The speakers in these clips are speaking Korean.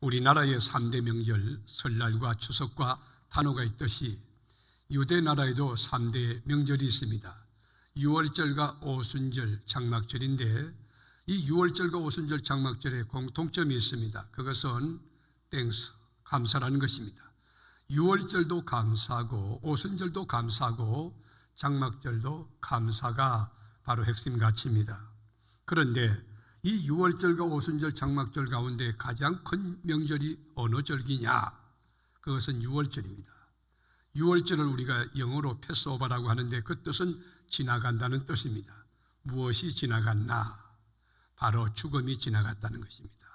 우리나라의 3대 명절 설날과 추석과 단오가 있듯이 유대 나라에도 3대 명절이 있습니다. 유월절과 오순절, 장막절인데 이 유월절과 오순절, 장막절에 공통점이 있습니다. 그것은 땡스, 감사라는 것입니다. 유월절도 감사고 오순절도 감사고 장막절도 감사가 바로 핵심 가치입니다. 그런데 이 유월절과 오순절, 장막절 가운데 가장 큰 명절이 어느 절기냐? 그것은 유월절입니다. 유월절을 우리가 영어로 패스오버라고 하는데 그 뜻은 지나간다는 뜻입니다. 무엇이 지나갔나? 바로 죽음이 지나갔다는 것입니다.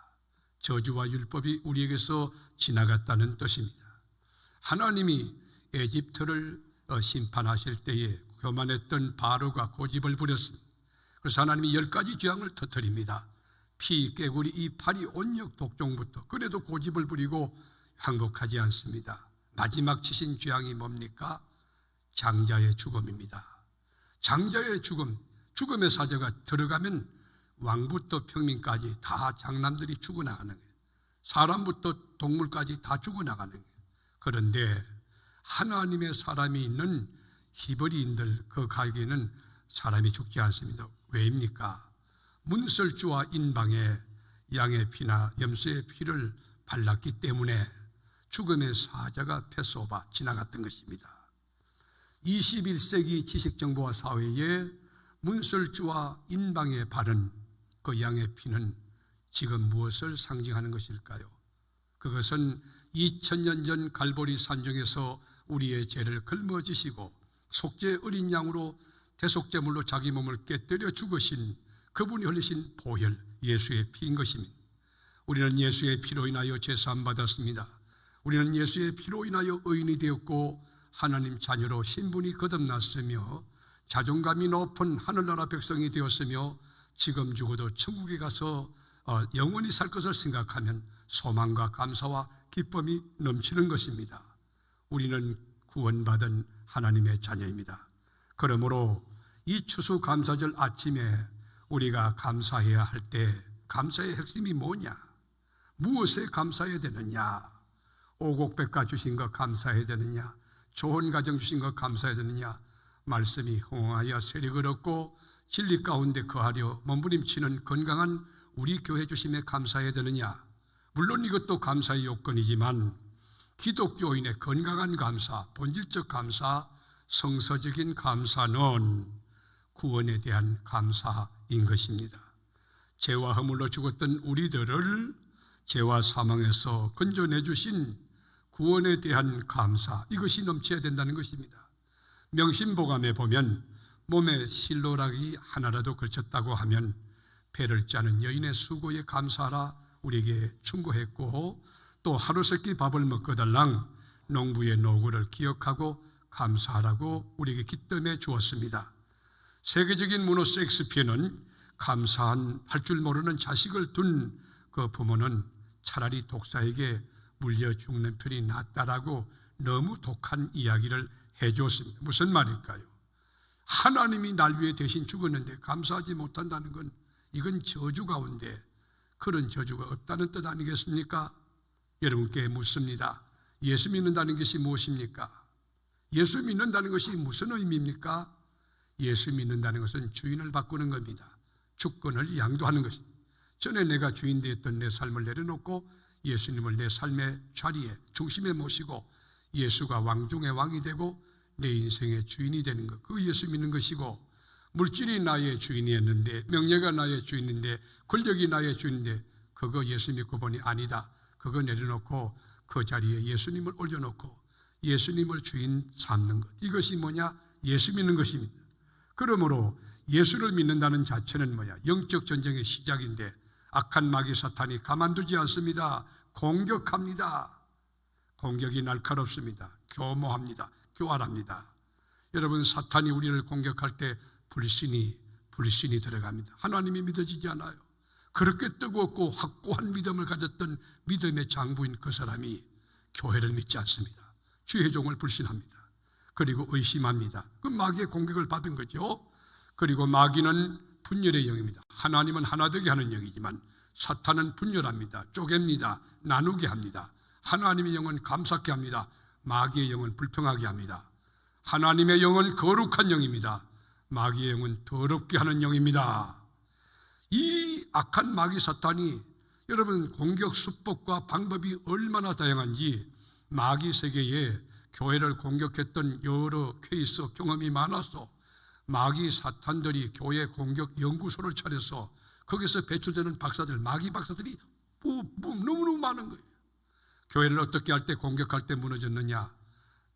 저주와 율법이 우리에게서 지나갔다는 뜻입니다. 하나님이 에집트를 심판하실 때에 교만했던 바로가 고집을 부렸습니다. 그래서 하나님이 10가지 재앙을 터뜨립니다. 피, 깨구리, 이 파리, 온역, 독종부터. 그래도 고집을 부리고 항복하지 않습니다. 마지막 치신 재앙이 뭡니까? 장자의 죽음입니다. 장자의 죽음, 죽음의 사자가 들어가면 왕부터 평민까지 다 장남들이 죽어나가는 거예요. 사람부터 동물까지 다 죽어나가는 거예요. 그런데 하나님의 사람이 있는 히브리인들 그 가게는 사람이 죽지 않습니다. 왜입니까? 문설주와 인방에 양의 피나 염소의 피를 발랐기 때문에 죽음의 사자가 패스오버 지나갔던 것입니다. 21세기 지식정보화 사회에 문설주와 인방에 바른 그 양의 피는 지금 무엇을 상징하는 것일까요? 그것은 2000년 전 갈보리 산중에서 우리의 죄를 걸머지시고 속죄 어린 양으로 대속제물로 자기 몸을 깨뜨려 죽으신 그분이 흘리신 보혈 예수의 피인 것입니다. 우리는 예수의 피로 인하여 죄사함 받았습니다. 우리는 예수의 피로 인하여 의인이 되었고 하나님 자녀로 신분이 거듭났으며 자존감이 높은 하늘나라 백성이 되었으며 지금 죽어도 천국에 가서 영원히 살 것을 생각하면 소망과 감사와 기쁨이 넘치는 것입니다. 우리는 구원받은 하나님의 자녀입니다. 그러므로 이 추수감사절 아침에 우리가 감사해야 할 때 감사의 핵심이 뭐냐? 무엇에 감사해야 되느냐? 오곡백과 주신 것 감사해야 되느냐? 좋은 가정 주신 것 감사해야 되느냐? 말씀이 흥하여 세력을 얻고 진리 가운데 거하려 몸부림치는 건강한 우리 교회 주심에 감사해야 되느냐? 물론 이것도 감사의 요건이지만 기독교인의 건강한 감사, 본질적 감사, 성서적인 감사는 구원에 대한 감사인 것입니다. 죄와 허물로 죽었던 우리들을 죄와 사망에서 건져내 주신 구원에 대한 감사, 이것이 넘쳐야 된다는 것입니다. 명심보감에 보면 몸에 실로락이 하나라도 걸쳤다고 하면 배를 짜는 여인의 수고에 감사하라 우리에게 충고했고, 또 하루세끼 밥을 먹거달랑 농부의 노고를 기억하고 감사하라고 우리에게 기뜸해 주었습니다. 세계적인 문호 셰익스피어는 감사할 줄 모르는 자식을 둔 그 부모는 차라리 독사에게 물려 죽는 편이 낫다라고 너무 독한 이야기를 해주었습니다. 무슨 말일까요? 하나님이 날 위해 대신 죽었는데 감사하지 못한다는 건 이건 저주 가운데 그런 저주가 없다는 뜻 아니겠습니까? 여러분께 묻습니다. 예수 믿는다는 것이 무엇입니까? 예수 믿는다는 것이 무슨 의미입니까? 예수 믿는다는 것은 주인을 바꾸는 겁니다. 주권을 양도하는 것입니다. 전에 내가 주인 되었던 내 삶을 내려놓고 예수님을 내 삶의 자리에 중심에 모시고 예수가 왕 중의 왕이 되고 내 인생의 주인이 되는 것, 그 예수 믿는 것이고, 물질이 나의 주인이었는데, 명예가 나의 주인인데, 권력이 나의 주인인데 그거 예수 믿고 보니 아니다. 그거 내려놓고 그 자리에 예수님을 올려놓고 예수님을 주인 삼는 것, 이것이 뭐냐? 예수 믿는 것입니다. 그러므로 예수를 믿는다는 자체는 뭐냐? 영적 전쟁의 시작인데 악한 마귀 사탄이 가만두지 않습니다. 공격합니다. 공격이 날카롭습니다. 교모합니다. 교활합니다. 여러분, 사탄이 우리를 공격할 때 불신이 들어갑니다. 하나님이 믿어지지 않아요. 그렇게 뜨겁고 확고한 믿음을 가졌던 믿음의 장부인 그 사람이 교회를 믿지 않습니다. 주의 종을 불신합니다. 그리고 의심합니다. 그 마귀의 공격을 받은 거죠. 그리고 마귀는 분열의 영입니다. 하나님은 하나 되게 하는 영이지만 사탄은 분열합니다. 쪼갭니다. 나누게 합니다. 하나님의 영은 감사케 합니다. 마귀의 영은 불평하게 합니다. 하나님의 영은 거룩한 영입니다. 마귀의 영은 더럽게 하는 영입니다. 이 악한 마귀 사탄이 여러분 공격 수법과 방법이 얼마나 다양한지 마귀 세계에 교회를 공격했던 여러 케이스 경험이 많아서 마귀 사탄들이 교회 공격 연구소를 차려서 거기서 배출되는 박사들, 마귀 박사들이 너무너무 많은 거예요. 교회를 어떻게 할 때 공격할 때 무너졌느냐,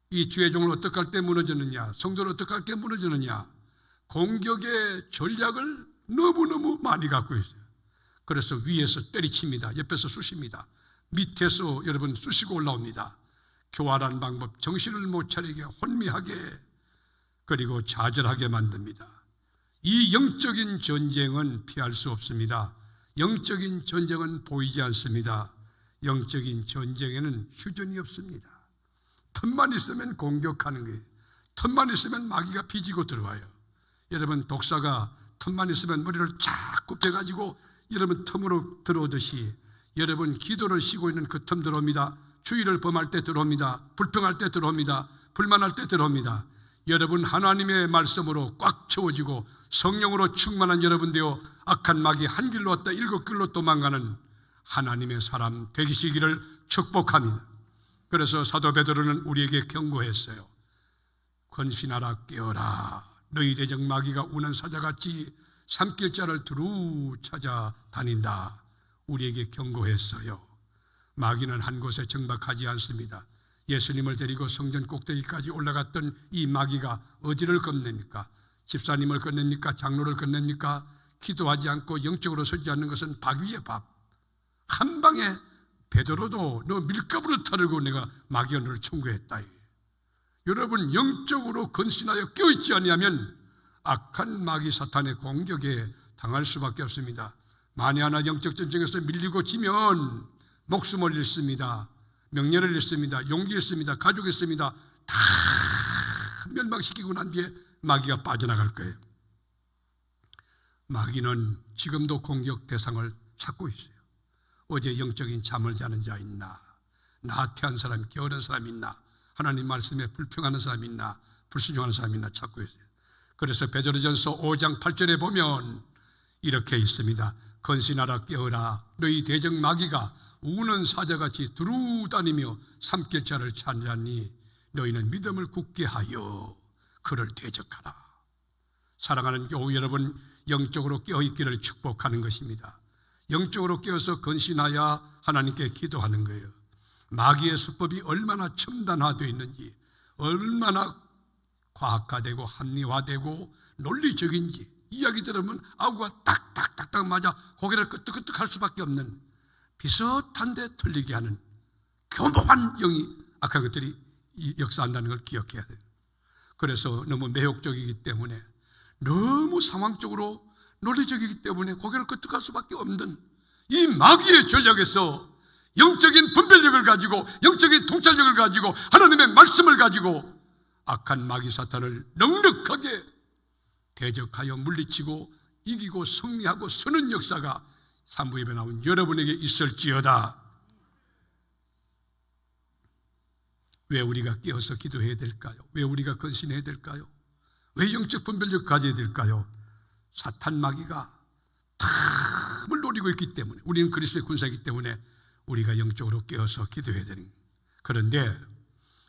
이 주의 종을 어떻게 할 때 무너졌느냐, 성도를 어떻게 할 때 무너졌느냐, 공격의 전략을 너무너무 많이 갖고 있어요. 그래서 위에서 때리칩니다. 옆에서 쑤십니다. 밑에서 여러분 쑤시고 올라옵니다. 교활한 방법, 정신을 못 차리게 혼미하게 그리고 좌절하게 만듭니다. 이 영적인 전쟁은 피할 수 없습니다. 영적인 전쟁은 보이지 않습니다. 영적인 전쟁에는 휴전이 없습니다. 틈만 있으면 공격하는 거예요. 틈만 있으면 마귀가 비지고 들어와요. 여러분 독사가 틈만 있으면 머리를 쫙 굽혀가지고 여러분 틈으로 들어오듯이 여러분 기도를 쉬고 있는 그 틈 들어옵니다. 주의를 범할 때 들어옵니다. 불평할 때 들어옵니다. 불만할 때 들어옵니다. 여러분 하나님의 말씀으로 꽉 채워지고 성령으로 충만한 여러분 되어 악한 마귀 한 길로 왔다 7길로 도망가는 하나님의 사람 되시기를 축복합니다. 그래서 사도 베드로는 우리에게 경고했어요. 권신하라 깨어라. 너희 대적 마귀가 우는 사자같이 삼킬 자를 두루 찾아다닌다. 우리에게 경고했어요. 마귀는 한 곳에 정박하지 않습니다. 예수님을 데리고 성전 꼭대기까지 올라갔던 이 마귀가 어디를 건넵니까? 집사님을 건넵니까? 장로를 건넵니까? 기도하지 않고 영적으로 서지 않는 것은 밥 위에 밥. 한 방에 베드로도 너 밀가부로 타르고 내가 마귀가 너를 청구했다. 여러분 영적으로 건신하여 깨어있지 아니하면 악한 마귀 사탄의 공격에 당할 수밖에 없습니다. 만에 하나 영적 전쟁에서 밀리고 지면 목숨을 잃습니다. 명예를 잃습니다. 용기 잃습니다. 가족 잃습니다. 다 멸망시키고 난 뒤에 마귀가 빠져나갈 거예요. 마귀는 지금도 공격 대상을 찾고 있어요. 어제 영적인 잠을 자는 자 있나? 나태한 사람, 게으른 사람 있나? 하나님 말씀에 불평하는 사람 있나? 불순종하는 사람 있나? 찾고 있어요. 그래서 베드로전서 5장 8절에 보면 이렇게 있습니다. 건신하라 깨어라. 너희 대적 마귀가 우는 사자같이 두루 다니며 삼킬 자를 찾으니 너희는 믿음을 굳게 하여 그를 대적하라. 사랑하는 교우 여러분, 영적으로 깨어있기를 축복하는 것입니다. 영적으로 깨어서 건신하여 하나님께 기도하는 거예요. 마귀의 수법이 얼마나 첨단화되어 있는지, 얼마나 과학화되고 합리화되고 논리적인지 이야기 들으면 아구가 딱딱딱딱 맞아 고개를 끄덕끄덕 할 수밖에 없는 비슷한데 틀리게 하는 교묘한 영이 악한 것들이 역사한다는 걸 기억해야 돼요. 그래서 너무 매혹적이기 때문에, 너무 상황적으로 논리적이기 때문에 고개를 끄덕할 수밖에 없는 이 마귀의 전략에서 영적인 분별력을 가지고 영적인 통찰력을 가지고 하나님의 말씀을 가지고 악한 마귀 사탄을 넉넉하게 대적하여 물리치고 이기고 승리하고 서는 역사가 산부인에 나온 여러분에게 있을지어다. 왜 우리가 깨어서 기도해야 될까요? 왜 우리가 건신해야 될까요? 왜 영적 분별력 가져야 될까요? 사탄 마귀가 탐을 노리고 있기 때문에, 우리는 그리스도의 군사이기 때문에 우리가 영적으로 깨어서 기도해야 되는 거예요. 그런데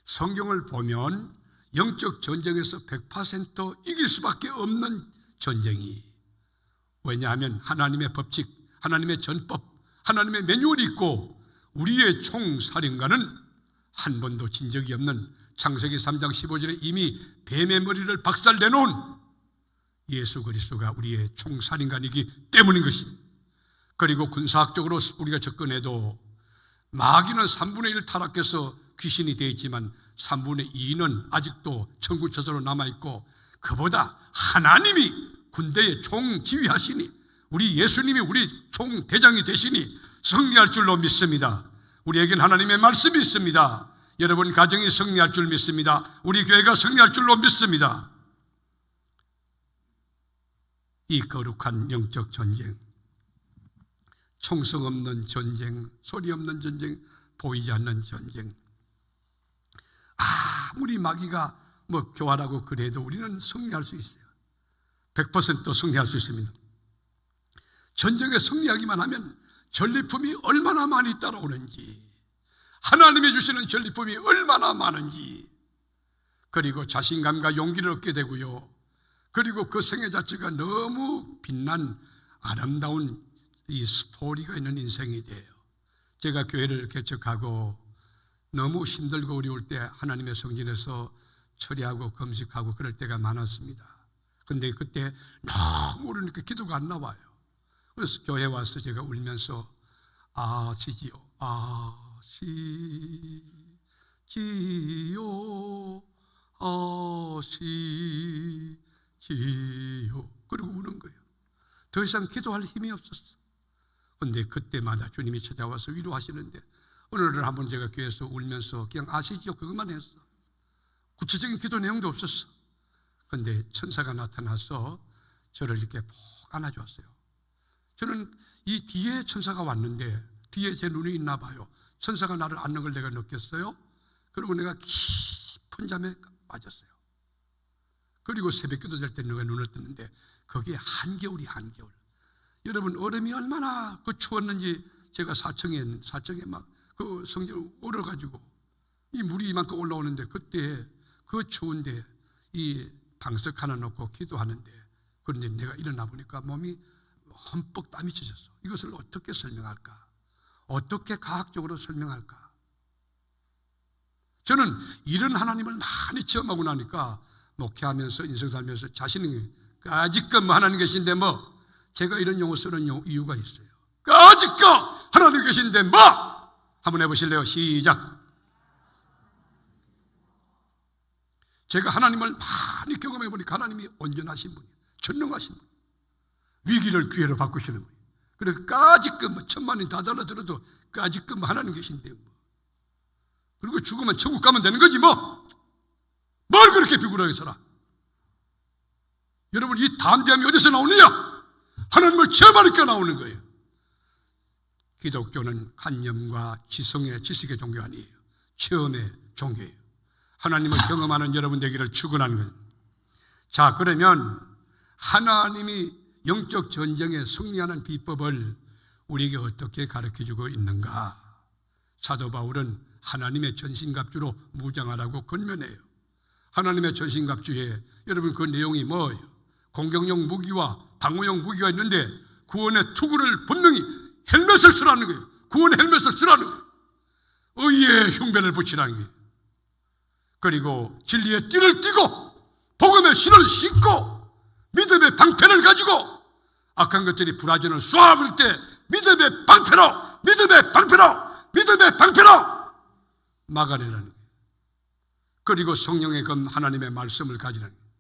성경을 보면 영적 전쟁에서 100% 이길 수밖에 없는 전쟁이, 왜냐하면 하나님의 법칙, 하나님의 전법, 하나님의 매뉴얼이 있고 우리의 총사령관은 한 번도 진 적이 없는 창세기 3장 15절에 이미 뱀의 머리를 박살내놓은 예수 그리스도가 우리의 총사령관이기 때문인 것입니다. 그리고 군사학적으로 우리가 접근해도 마귀는 3분의 1 타락해서 귀신이 되어 있지만 3분의 2는 아직도 천구처소로 남아있고, 그보다 하나님이 군대의 총지휘하시니 우리 예수님이 우리 총대장이 되시니 승리할 줄로 믿습니다. 우리에겐 하나님의 말씀이 있습니다. 여러분 가정이 승리할 줄 믿습니다. 우리 교회가 승리할 줄로 믿습니다. 이 거룩한 영적 전쟁, 총성 없는 전쟁, 소리 없는 전쟁, 보이지 않는 전쟁. 아무리 마귀가 교활하고 그래도 우리는 승리할 수 있어요. 100% 승리할 수 있습니다. 전쟁에 승리하기만 하면 전리품이 얼마나 많이 따라오는지, 하나님이 주시는 전리품이 얼마나 많은지, 그리고 자신감과 용기를 얻게 되고요. 그리고 그 생애 자체가 너무 빛난 아름다운 이 스토리가 있는 인생이 돼요. 제가 교회를 개척하고 너무 힘들고 어려울 때 하나님의 성전에서 철야하고 금식하고 그럴 때가 많았습니다. 그런데 그때 너무 어려우니까 기도가 안 나와요. 그래서 교회 와서 제가 울면서 아시지요, 아시지요, 아시지요. 그리고 우는 거예요. 더 이상 기도할 힘이 없었어. 그런데 그때마다 주님이 찾아와서 위로하시는데, 어느 날 한번 제가 교회에서 울면서 그냥 아시지요 그것만 했어. 구체적인 기도 내용도 없었어. 그런데 천사가 나타나서 저를 이렇게 푹 안아주었어요. 저는 이 뒤에 천사가 왔는데 뒤에 제 눈이 있나 봐요. 천사가 나를 안는 걸 내가 느꼈어요. 그리고 내가 깊은 잠에 빠졌어요. 그리고 새벽 기도 될 때 내가 눈을 떴는데 거기에 한겨울이 한겨울. 여러분, 얼음이 얼마나 추웠는지 제가 사청에 막 그 성전 얼어가지고 이 물이 이만큼 올라오는데, 그때 그 추운데 이 방석 하나 놓고 기도하는데, 그런데 내가 일어나 보니까 몸이 흠뻑 땀이 젖었어. 이것을 어떻게 설명할까? 어떻게 과학적으로 설명할까? 저는 이런 하나님을 많이 체험하고 나니까 목회하면서 인생 살면서 자신이 까짓것 하나님 계신데 제가 이런 용어 쓰는 이유가 있어요. 까짓것 하나님 계신데 한번 해보실래요? 시작. 제가 하나님을 많이 경험해 보니까 하나님이 온전하신 분이에요. 전능하신 분, 위기를 기회로 바꾸시는 분이에요. 그래서 까짓것 천만이 다 달라들어도 까짓것 하나님 계신데 그리고 죽으면 천국 가면 되는 거지 뭘 그렇게 비굴하게 살아. 여러분, 이 담대함이 어디서 나오느냐? 하나님을 체험하니까 나오는 거예요. 기독교는 관념과 지성의 지식의 종교 아니에요. 체험의 종교예요. 하나님을 경험하는 여러분 되기를 축원하는 거예요. 자, 그러면 하나님이 영적 전쟁에 승리하는 비법을 우리에게 어떻게 가르쳐주고 있는가? 사도 바울은 하나님의 전신갑주로 무장하라고 권면해요. 하나님의 전신갑주에 여러분 그 내용이 뭐예요? 공격용 무기와 방어용 무기가 있는데 구원의 투구를 분명히 헬멧을 쓰라는 거예요. 구원의 헬멧을 쓰라는 거예요. 의의 흉배를 붙이라는 거예요. 그리고 진리의 띠를 띠고 복음의 신을 신고 믿음의 방패를 가지고 악한 것들이 불화전을 쏘아볼 때 믿음의 방패로 막아내라는 거예요. 그리고 성령의 검 하나님의 말씀을 가지라는 거예요.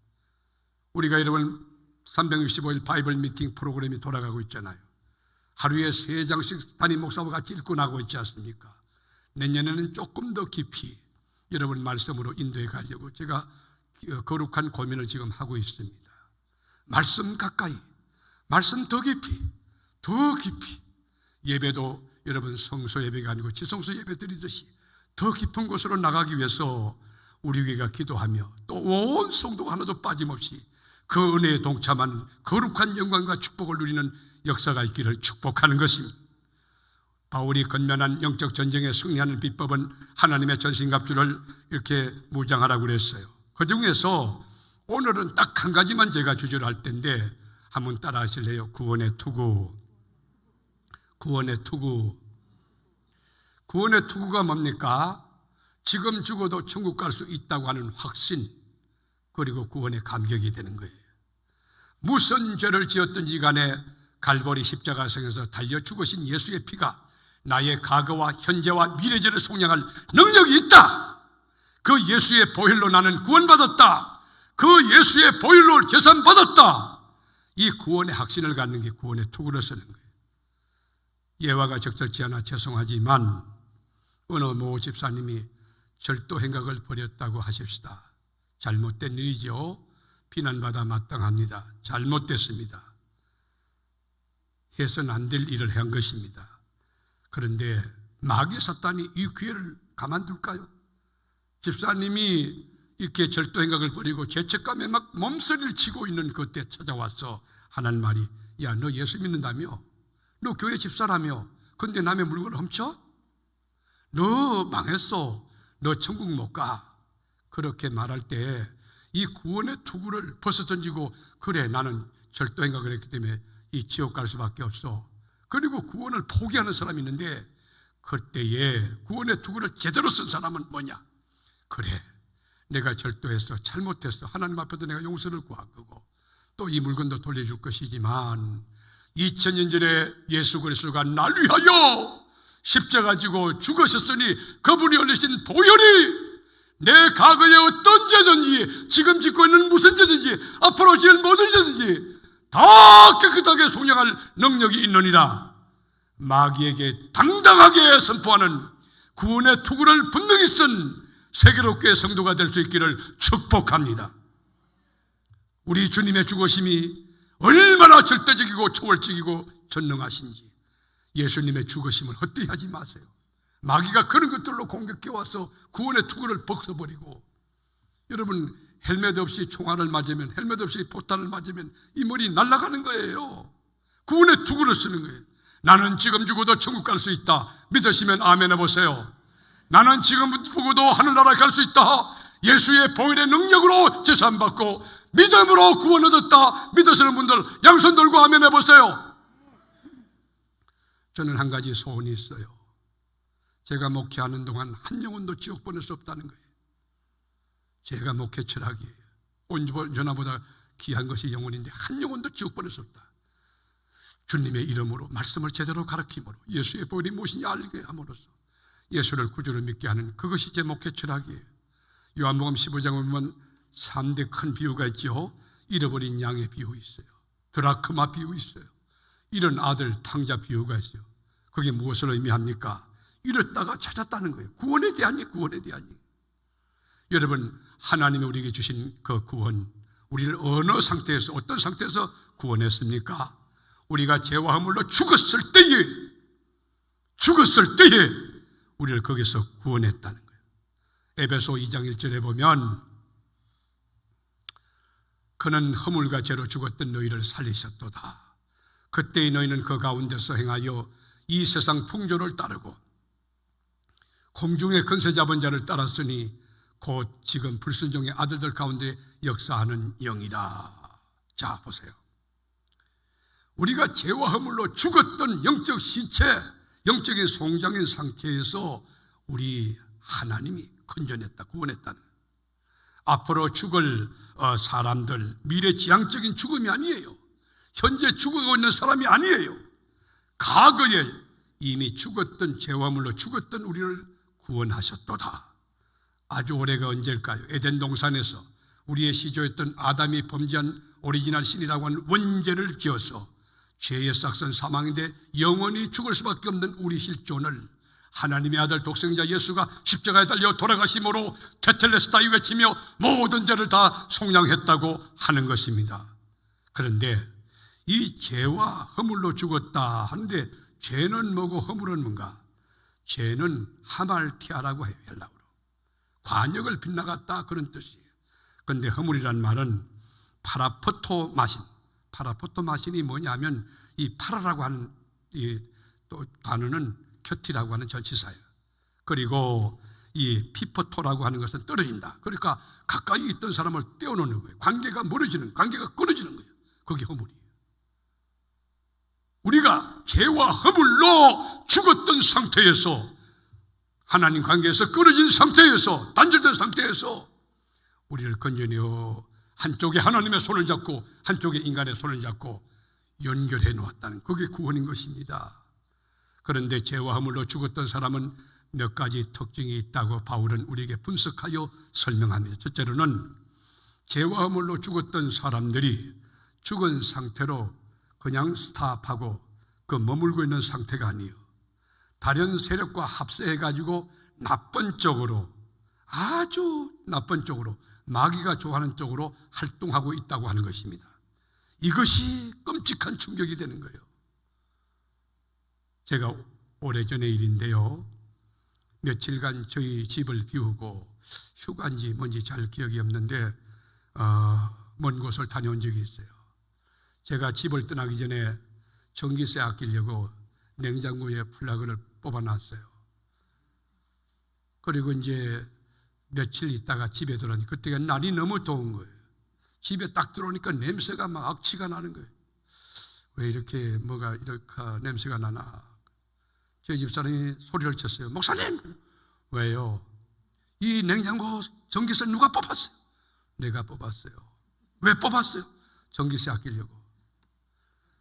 우리가 여러분 365일 바이블 미팅 프로그램이 돌아가고 있잖아요. 하루에 3장씩 담임 목사와 같이 읽고 나고 있지 않습니까? 내년에는 조금 더 깊이 여러분 말씀으로 인도해 가려고 제가 거룩한 고민을 지금 하고 있습니다. 말씀 가까이, 말씀 더 깊이 예배도 여러분 성소 예배가 아니고 지성소 예배 드리듯이 더 깊은 곳으로 나가기 위해서 우리 교회가 기도하며 또 온 성도가 하나도 빠짐없이 그 은혜에 동참하는 거룩한 영광과 축복을 누리는 역사가 있기를 축복하는 것입니다. 바울이 건면한 영적 전쟁에 승리하는 비법은 하나님의 전신갑주를 이렇게 무장하라고 그랬어요. 그 중에서 오늘은 딱 한 가지만 제가 주제로 할 텐데 한번 따라 하실래요? 구원의 투구. 구원의 투구가 뭡니까? 지금 죽어도 천국 갈 수 있다고 하는 확신, 그리고 구원의 감격이 되는 거예요. 무슨 죄를 지었든지 간에 갈보리 십자가상에서 달려 죽으신 예수의 피가 나의 과거와 현재와 미래죄를 속량할 능력이 있다. 그 예수의 보혈로 나는 구원받았다. 그 예수의 보혈로 계산받았다. 이 구원의 확신을 갖는 게 구원의 투구를 쓰는 거예요. 예화가 적절치 않아 죄송하지만 어느 모 집사님이 절도 행각을 벌였다고 하십시다. 잘못된 일이죠. 비난받아 마땅합니다. 잘못됐습니다. 해서는 안 될 일을 한 것입니다. 그런데 마귀 사탄이 이 기회를 가만둘까요? 집사님이 이렇게 절도 행각을 벌이고 죄책감에 막 몸서리를 치고 있는 그때 찾아와서 하는 말이, 야, 너 예수 믿는다며? 너 교회 집사라며? 근데 남의 물건을 훔쳐? 너 망했어. 너 천국 못 가. 그렇게 말할 때 이 구원의 투구를 벗어 던지고, 그래, 나는 절도 행각을 했기 때문에 이 지옥 갈 수밖에 없어. 그리고 구원을 포기하는 사람이 있는데, 그때에 구원의 투구를 제대로 쓴 사람은 뭐냐? 그래, 내가 절도했어, 잘못했어, 하나님 앞에도 내가 용서를 구할 거고 또 이 물건도 돌려줄 것이지만 2000년 전에 예수 그리스도가 날 위하여 십자가 지고 죽으셨으니 그분이 흘리신 보혈이 내 과거에 어떤 죄든지 지금 짓고 있는 무슨 죄든지 앞으로 지을 모든 죄든지 다 깨끗하게 속량할 능력이 있느니라. 마귀에게 당당하게 선포하는 구원의 투구를 분명히 쓴 세계롭게 성도가 될 수 있기를 축복합니다. 우리 주님의 죽으심이 얼마나 절대적이고 초월적이고 전능하신지 예수님의 죽으심을 헛되이 하지 마세요. 마귀가 그런 것들로 공격해 와서 구원의 투구를 벗어버리고, 여러분 헬멧 없이 총알을 맞으면, 헬멧 없이 포탄을 맞으면 이 머리 날아가는 거예요. 구원의 투구를 쓰는 거예요. 나는 지금 죽어도 천국 갈 수 있다. 믿으시면 아멘 해보세요. 나는 지금 죽어도 하늘나라 갈 수 있다. 예수의 보혈의 능력으로 제사함받고 믿음으로 구원 얻었다. 믿으시는 분들 양손 들고 아멘 해보세요. 저는 한 가지 소원이 있어요. 제가 목회하는 동안 한 영혼도 지옥 보낼 수 없다는 거예요. 제가 목회 철학이에요. 온전하보다 귀한 것이 영혼인데 한 영혼도 지옥 보낼 수 없다. 주님의 이름으로 말씀을 제대로 가르침으로 예수의 보혈이 무엇인지 알게 함으로써 예수를 구주로 믿게 하는, 그것이 제 목회 철학이에요. 요한복음 15장에 보면 3대 큰 비유가 있죠. 잃어버린 양의 비유 있어요. 드라크마 비유 있어요. 잃은 아들 탕자 비유가 있어요. 그게 무엇을 의미합니까? 잃었다가 찾았다는 거예요. 구원에 대한 일, 구원에 대한 일. 여러분, 하나님이 우리에게 주신 그 구원, 우리를 어느 상태에서, 어떤 상태에서 구원했습니까? 우리가 죄와 허물로 죽었을 때에 우리를 거기서 구원했다는 거예요. 에베소 2장 1절에 보면 그는 허물과 죄로 죽었던 너희를 살리셨도다. 그때의 너희는 그 가운데서 행하여 이 세상 풍조를 따르고 공중의 권세 잡은 자를 따랐으니 곧 지금 불순종의 아들들 가운데 역사하는 영이라. 자, 보세요. 우리가 죄와 허물로 죽었던 영적 시체, 영적인 송장인 상태에서 우리 하나님이 건져냈다, 구원했다는, 앞으로 죽을 사람들, 미래지향적인 죽음이 아니에요. 현재 죽어가고 있는 사람이 아니에요. 과거에 이미 죽었던, 죄와 허물로 죽었던 우리를 구원하셨도다. 아주 오래가 언제일까요? 에덴 동산에서 우리의 시조였던 아담이 범죄한 오리지널 신이라고 하는 원죄를 지어서 죄의 싹선 사망인데 영원히 죽을 수밖에 없는 우리 실존을 하나님의 아들 독생자 예수가 십자가에 달려 돌아가심으로 테텔레스타이 외치며 모든 죄를 다 속량했다고 하는 것입니다. 그런데 이 죄와 허물로 죽었다 하는데, 죄는 뭐고 허물은 뭔가? 죄는 하말티아라고 해요. 헬라어로 관역을 빗나갔다, 그런 뜻이에요. 그런데 허물이란 말은 파라포토 마신, 파라포토 마신이 뭐냐면 이 파라라고 하는 이 또 단어는 큐티라고 하는 전치사예요. 그리고 이 피포토라고 하는 것은 떨어진다. 그러니까 가까이 있던 사람을 떼어놓는 거예요. 관계가 멀어지는, 관계가 끊어지는 거예요. 그게 허물이에요. 우리가 죄와 허물로 죽었던 상태에서, 하나님 관계에서 끊어진 상태에서, 단절된 상태에서 우리를 건져내어 한쪽에 하나님의 손을 잡고 한쪽에 인간의 손을 잡고 연결해 놓았다는, 그게 구원인 것입니다. 그런데 죄와 허물로 죽었던 사람은 몇 가지 특징이 있다고 바울은 우리에게 분석하여 설명합니다. 첫째로는 죄와 허물로 죽었던 사람들이 죽은 상태로 그냥 스탑하고 그 머물고 있는 상태가 아니에요. 다른 세력과 합세해가지고 나쁜 쪽으로, 아주 나쁜 쪽으로, 마귀가 좋아하는 쪽으로 활동하고 있다고 하는 것입니다. 이것이 끔찍한 충격이 되는 거예요. 제가 오래전의 일인데요, 며칠간 저희 집을 비우고 휴가인지 뭔지 잘 기억이 없는데 먼 곳을 다녀온 적이 있어요. 제가 집을 떠나기 전에 전기세 아끼려고 냉장고에 플러그를 뽑아놨어요. 그리고 이제 며칠 있다가 집에 들어오니 그때가 날이 너무 더운 거예요. 집에 딱 들어오니까 냄새가 막 악취가 나는 거예요. 왜 이렇게 뭐가 이렇게 냄새가 나나. 저희 집사람이 소리를 쳤어요. 목사님! 왜요? 이 냉장고 전기세 누가 뽑았어요? 내가 뽑았어요. 왜 뽑았어요? 전기세 아끼려고.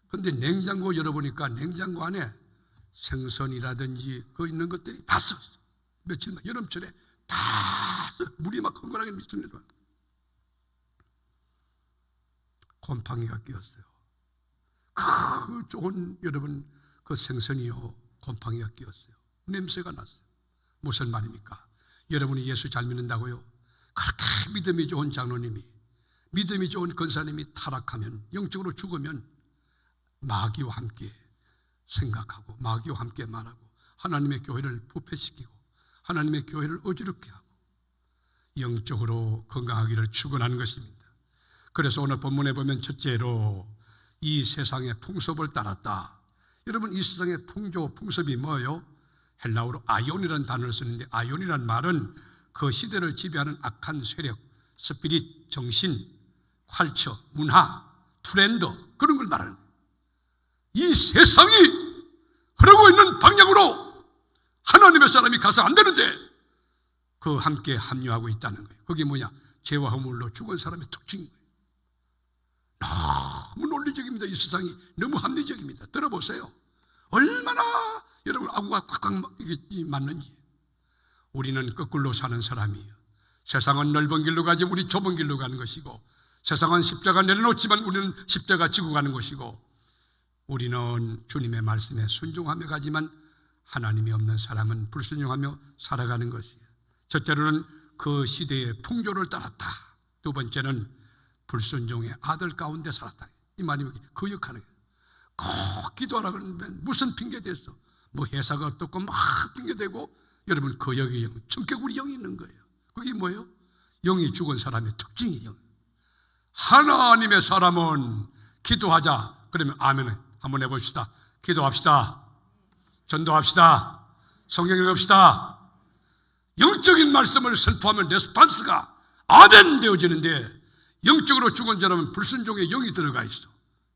근데 냉장고 열어보니까 냉장고 안에 생선이라든지 그 있는 것들이 다 썩었어요. 며칠만 여름철에 다 물이 막 건건하게 밑으로 내려와요. 곰팡이가 끼었어요. 그 좋은 여러분 그 생선이요 곰팡이가 끼었어요. 냄새가 났어요. 무슨 말입니까? 여러분이 예수 잘 믿는다고요? 그렇게 믿음이 좋은 장로님이, 믿음이 좋은 권사님이 타락하면, 영적으로 죽으면 마귀와 함께 생각하고 마귀와 함께 말하고 하나님의 교회를 부패시키고 하나님의 교회를 어지럽게 하고 영적으로 건강하기를 축원하는 것입니다. 그래서 오늘 본문에 보면 첫째로 이 세상의 풍습을 따랐다. 여러분, 이 세상의 풍습이 뭐예요? 헬라어로 아이온이라는 단어를 쓰는데, 아이온이라는 말은 그 시대를 지배하는 악한 세력, 스피릿, 정신, 컬처, 문화, 트렌드, 그런 걸 말하는 거예요. 이 세상이 흐르고 있는 방향으로 하나님의 사람이 가서 안 되는데 그 함께 합류하고 있다는 거예요. 그게 뭐냐? 죄와 허물로 죽은 사람의 특징인 거예요. 너무 논리적입니다. 이 세상이 너무 합리적입니다. 들어보세요. 얼마나 여러분 아구가 꽉꽉 맞는지. 우리는 거꾸로 사는 사람이에요. 세상은 넓은 길로 가지 우리 좁은 길로 가는 것이고, 세상은 십자가 내려놓지만 우리는 십자가 지고 가는 것이고, 우리는 주님의 말씀에 순종하며 가지만 하나님이 없는 사람은 불순종하며 살아가는 것이에요. 첫째로는 그 시대의 풍조를 따랐다. 두 번째는 불순종의 아들 가운데 살았다. 이 말이 거역하는 거예요. 꼭 기도하라 그러면 무슨 핑계 대서 뭐 회사가 어떻고 막 핑계대고, 여러분 거역의 영, 전격우리 영이 있는 거예요. 그게 뭐예요? 영이 죽은 사람의 특징이에요. 하나님의 사람은 기도하자 그러면 아멘을 한번 해봅시다. 기도합시다. 전도합시다. 성경 읽읍시다. 영적인 말씀을 선포하면 레스판스가 아멘 되어지는데, 영적으로 죽은 사람은 불순종의 영이 들어가 있어.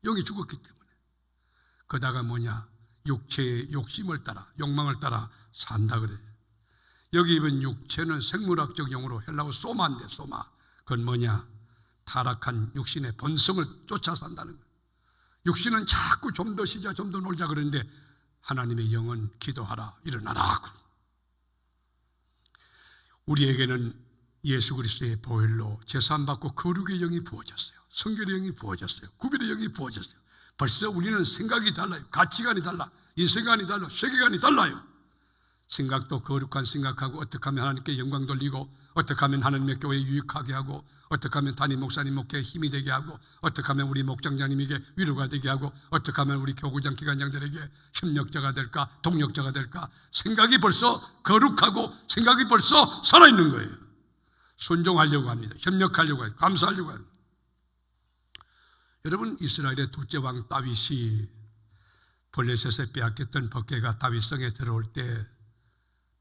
영이 죽었기 때문에. 그다가 뭐냐? 육체의 욕심을 따라, 욕망을 따라 산다 그래요. 여기 입은 육체는 생물학적 용어로 헬라어 소마인데, 소마. 그건 뭐냐? 타락한 육신의 본성을 쫓아 산다는 거예요. 육신은 자꾸 좀 더 쉬자, 좀 더 놀자 그러는데, 하나님의 영은 기도하라, 일어나라. 우리에게는 예수 그리스도의 보혈로 제사함받고 거룩의 영이 부어졌어요. 성결의 영이 부어졌어요. 구별의 영이 부어졌어요. 벌써 우리는 생각이 달라요. 가치관이 달라. 인생관이 달라. 세계관이 달라요. 생각도 거룩한 생각하고, 어떻게 하면 하나님께 영광 돌리고, 어떻게 하면 하나님의 교회에 유익하게 하고, 어떻게 하면 담임 목사님 목회에 힘이 되게 하고, 어떻게 하면 우리 목장장님에게 위로가 되게 하고, 어떻게 하면 우리 교구장 기관장들에게 협력자가 될까, 동력자가 될까. 생각이 벌써 거룩하고 생각이 벌써 살아있는 거예요. 순종하려고 합니다. 협력하려고 합니다. 감사하려고 합니다. 여러분, 이스라엘의 둘째 왕 다윗이 블레셋에 빼앗겼던 법궤가 다윗성에 들어올 때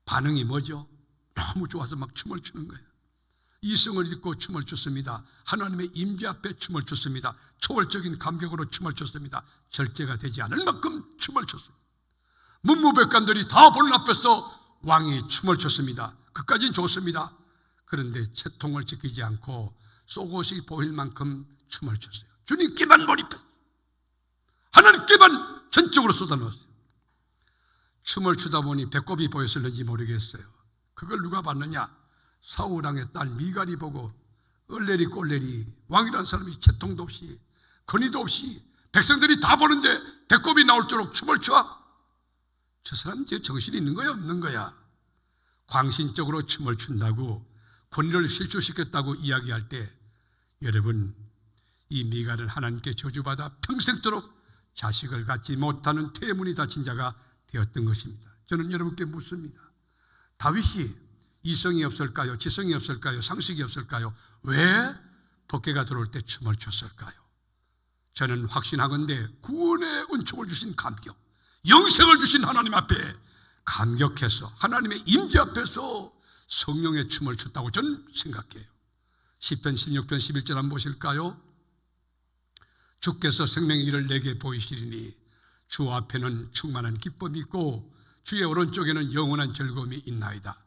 반응이 뭐죠? 너무 좋아서 막 춤을 추는 거예요. 이성을 잃고 춤을 췄습니다. 하나님의 임재 앞에 춤을 췄습니다. 초월적인 감격으로 춤을 췄습니다. 절제가 되지 않을 만큼 춤을 췄습니다. 문무백관들이 다 보는 앞에서 왕이 춤을 췄습니다. 그까지는 좋습니다. 그런데 채통을 지키지 않고 속옷이 보일 만큼 춤을 췄어요. 주님께만 몰입했어요. 하나님께만 전적으로 쏟아넣었어요. 춤을 추다 보니 배꼽이 보였을는지 모르겠어요. 그걸 누가 봤느냐? 사울왕의 딸 미갈이 보고 얼레리 꼴레리, 왕이라는 사람이 채통도 없이 권위도 없이 백성들이 다 보는데 배꼽이 나올수록 춤을 춰? 저 사람 정신이 있는 거야 없는 거야? 광신적으로 춤을 춘다고 권위를 실추시켰다고 이야기할 때, 여러분, 이 미갈은 하나님께 저주받아 평생도록 자식을 갖지 못하는 태문이 닫힌 자가 되었던 것입니다. 저는 여러분께 묻습니다. 다윗이 이성이 없을까요? 지성이 없을까요? 상식이 없을까요? 왜 법궤가 들어올 때 춤을 췄을까요? 저는 확신하건대 구원의 은총을 주신 감격, 영생을 주신 하나님 앞에 감격해서 하나님의 임재 앞에서 성령의 춤을 췄다고 저는 생각해요. 시편 16편 11절 한번 보실까요? 주께서 생명의 길을 내게 보이시리니 주 앞에는 충만한 기쁨이 있고 주의 오른쪽에는 영원한 즐거움이 있나이다.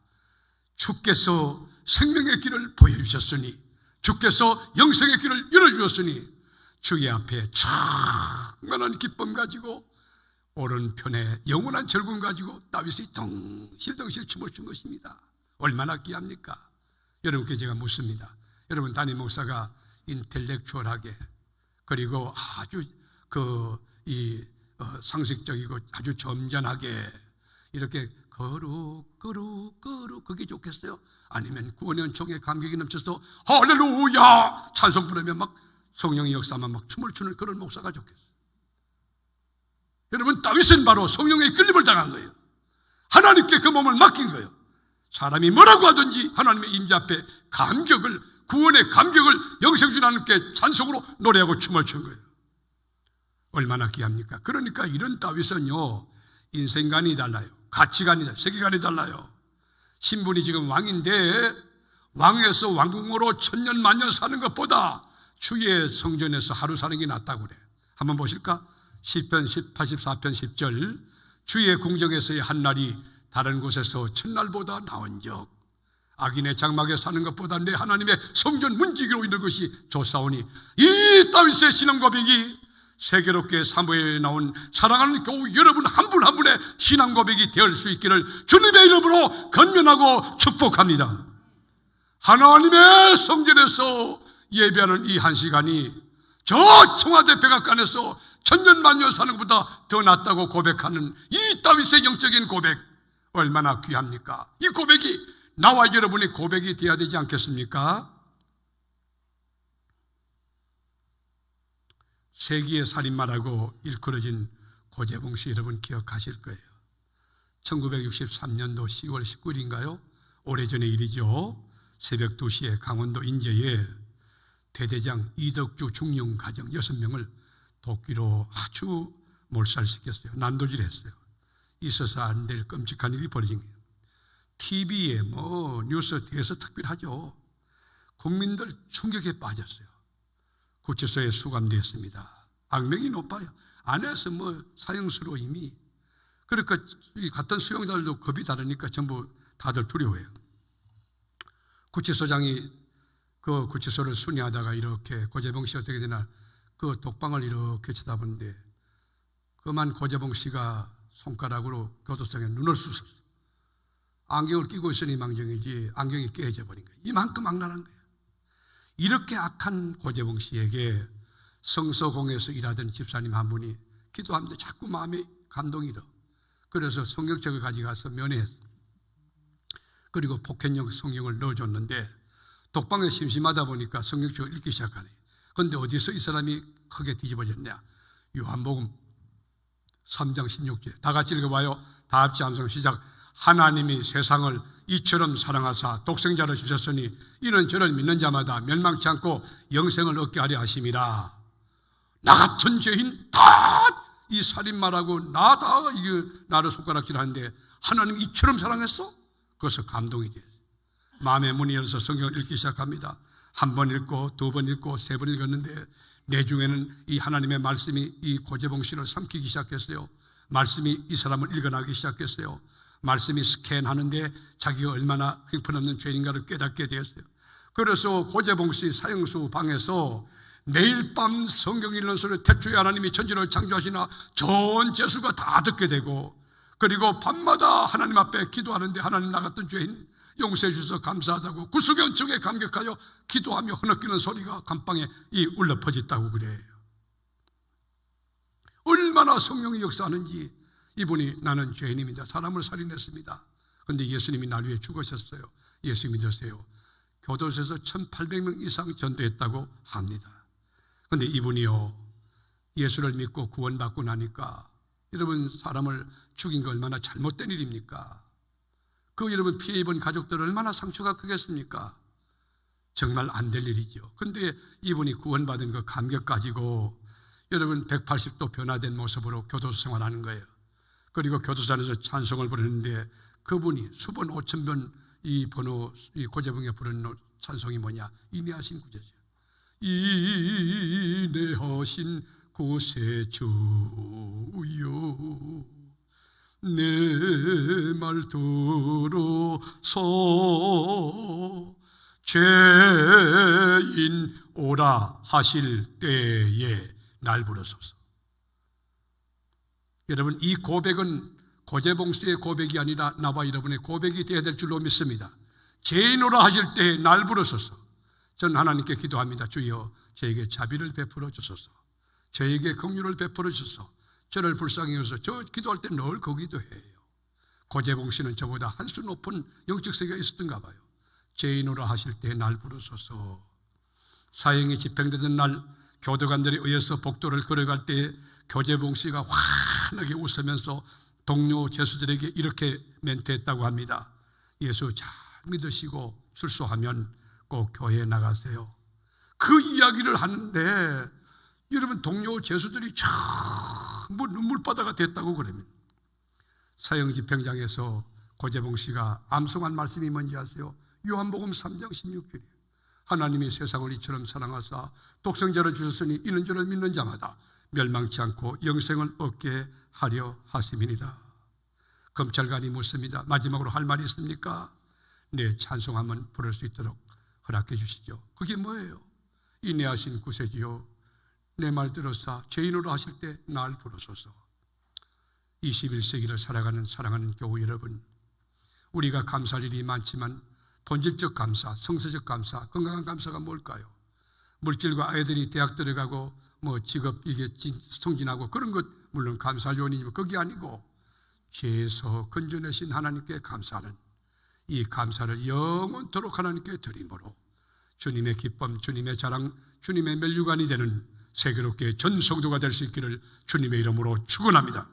주께서 생명의 길을 보여주셨으니, 주께서 영생의 길을 열어주셨으니 주의 앞에 충만한 기쁨 가지고 오른편에 영원한 즐거움 가지고 다윗이 덩실덩실 춤을 춘 것입니다. 얼마나 귀합니까? 여러분께 제가 묻습니다. 여러분, 담임 목사가 인텔렉추얼하게, 그리고 아주 상식적이고 아주 점잖하게 이렇게 거룩 그게 좋겠어요? 아니면 구원의 은총에 감격이 넘쳐서 할렐루야 찬송 부르면 막 성령의 역사만 막 춤을 추는 그런 목사가 좋겠어요? 여러분, 다윗은 바로 성령의 끌림을 당한 거예요. 하나님께 그 몸을 맡긴 거예요. 사람이 뭐라고 하든지 하나님의 임재 앞에 감격을, 구원의 감격을 영생 주신 하나님께 찬송으로 노래하고 춤을 춘 거예요. 얼마나 귀합니까? 그러니까 이런 다윗은요, 인생관이 달라요. 가치관이 달라요. 세계관이 달라요. 신분이 지금 왕인데 왕에서 왕궁으로 천년 만년 사는 것보다 주의 성전에서 하루 사는 게 낫다고 그래. 한번 보실까? 시편 84편 10절, 주의 궁정에서의 한 날이 다른 곳에서 첫날보다 나은즉 악인의 장막에 사는 것보다 내 하나님의 성전 문지기로 있는 것이 좋사오니, 이 다윗의 신앙 고백이 세계롭게 사무엘에 나온 사랑하는 교우 여러분 한 분 한 분의 신앙 고백이 되을 수 있기를 주님의 이름으로 건면하고 축복합니다. 하나님의 성전에서 예배하는 이 한 시간이 저 청와대 백악관에서 천년만년 사는 것보다 더 낫다고 고백하는 이 다윗의 영적인 고백, 얼마나 귀합니까? 이 고백이 나와 여러분의 고백이 되어야 되지 않겠습니까? 세기의 살인마라고 일컬어진 고재봉 씨 여러분 기억하실 거예요. 1963년도 10월 19일인가요? 오래전의 일이죠. 새벽 2시에 강원도 인제에 대대장 이덕주 중령 가정 6명을 도끼로 아주 몰살시켰어요. 난도질했어요. 있어서 안 될 끔찍한 일이 벌어진 거예요. TV에 뉴스 대해서 특별하죠. 국민들 충격에 빠졌어요. 구치소에 수감되었습니다. 악명이 높아요. 안에서 사형수로 이미. 그러니까 이 같은 수용자들도 겁이 다르니까 전부 다들 두려워해요. 구치소장이 그 구치소를 순회하다가 이렇게 고재봉 씨 어떻게 되나 그 독방을 이렇게 쳐다보는데 그만 고재봉 씨가 손가락으로 교도소에 눈을 쑤셨어요. 안경을 끼고 있으니 망정이지 안경이 깨져 버린 거예요. 이만큼 악랄한 거예요. 이렇게 악한 고재봉 씨에게 성서공에서 일하던 집사님 한 분이 기도하는데 자꾸 마음에 감동이 일어. 그래서 성경책을 가져가서 면회했어요. 그리고 폭행용 성경을 넣어줬는데 독방에 심심하다 보니까 성경책을 읽기 시작하네. 그런데 어디서 이 사람이 크게 뒤집어졌냐? 요한복음 3장 16절 다 같이 읽어봐요. 다 같이 함성 시작. 하나님이 세상을 이처럼 사랑하사 독생자를 주셨으니 이는 저를 믿는 자마다 멸망치 않고 영생을 얻게 하려 하심이라. 나 같은 죄인 다 이 살인마라고 나를 손가락질하는데 하나님이 이처럼 사랑했어? 그래서 감동이 돼요. 마음의 문이 열어서 성경을 읽기 시작합니다. 한 번 읽고 두 번 읽고 세 번 읽었는데 내중에는 이 하나님의 말씀이 이 고재봉 씨를 삼키기 시작했어요. 말씀이 이 사람을 읽어나기 시작했어요. 말씀이 스캔하는데 자기가 얼마나 형편없는 죄인가를 깨닫게 되었어요. 그래서 고재봉 씨 사형수 방에서 매일 밤 성경 읽는 소리 태초에 하나님이 천지를 창조하시나 좋은 재수가 다 듣게 되고, 그리고 밤마다 하나님 앞에 기도하는데 하나님 나 같은 죄인 용서해 주셔서 감사하다고 구속의 은총에 감격하여 기도하며 흐느끼는 소리가 감방에 울려 퍼졌다고 그래요. 얼마나 성령이 역사하는지. 이분이 나는 죄인입니다. 사람을 살인했습니다. 그런데 예수님이 날 위해 죽으셨어요. 예수 믿으세요. 교도소에서 1800명 이상 전도했다고 합니다. 그런데 이분이요, 예수를 믿고 구원받고 나니까 여러분 사람을 죽인 거 얼마나 잘못된 일입니까? 그 여러분 피해 입은 가족들 얼마나 상처가 크겠습니까? 정말 안 될 일이죠. 근데 이분이 구원받은 그 감격 가지고 여러분 180도 변화된 모습으로 교도소 생활하는 거예요. 그리고 교도소 안에서 찬송을 부르는데 그분이 수번 5천 번 이 고재봉에 부르는 찬송이 뭐냐? 인내하신 구세주요. 인내하신 구세주요, 내 말 들어서 죄인 오라 하실 때에 날 부르소서. 여러분, 이 고백은 고재봉 씨의 고백이 아니라 나와 여러분의 고백이 되어야 될 줄로 믿습니다. 죄인 오라 하실 때에 날 부르소서. 저는 하나님께 기도합니다. 주여, 저에게 자비를 베풀어 주소서. 저에게 긍휼을 베풀어 주소서. 저를 불쌍히 여기서 저 기도할 때 늘 그 기도해요. 고재봉 씨는 저보다 한 수 높은 영적 세계가 있었던가 봐요. 죄인 오라 하실 때에 날 부르소서. 사형이 집행되던 날 교도관들에 의해서 복도를 걸어갈 때 고재봉 씨가 환하게 웃으면서 동료 죄수들에게 이렇게 멘트했다고 합니다. 예수 잘 믿으시고 출소하면 꼭 교회에 나가세요. 그 이야기를 하는데 여러분 동료 죄수들이 전부 눈물바다가 됐다고 그럽니다. 사형 집행장에서 고재봉 씨가 암송한 말씀이 뭔지 아세요? 요한복음 3장 16절이에요. 하나님이 세상을 이처럼 사랑하사 독생자를 주셨으니 이는 저를 믿는 자마다 멸망치 않고 영생을 얻게 하려 하심이니라. 검찰관이 묻습니다. 마지막으로 할 말이 있습니까? 네, 찬송하면 부를 수 있도록 허락해 주시죠. 그게 뭐예요? 인내하신 구세주요, 내 말 들어서 죄인으로 하실 때 날 부르소서. 21세기를 살아가는 사랑하는 교우 여러분, 우리가 감사할 일이 많지만 본질적 감사, 성서적 감사, 건강한 감사가 뭘까요? 물질과 아이들이 대학 들어가고 직업 이게 승진하고 그런 것 물론 감사할 요인이지만 그게 아니고 죄에서 건져내신 하나님께 감사하는 이 감사를 영원토록 하나님께 드림으로 주님의 기쁨, 주님의 자랑, 주님의 멸류관이 되는 세계롭게 전 성도가 될 수 있기를 주님의 이름으로 축원합니다.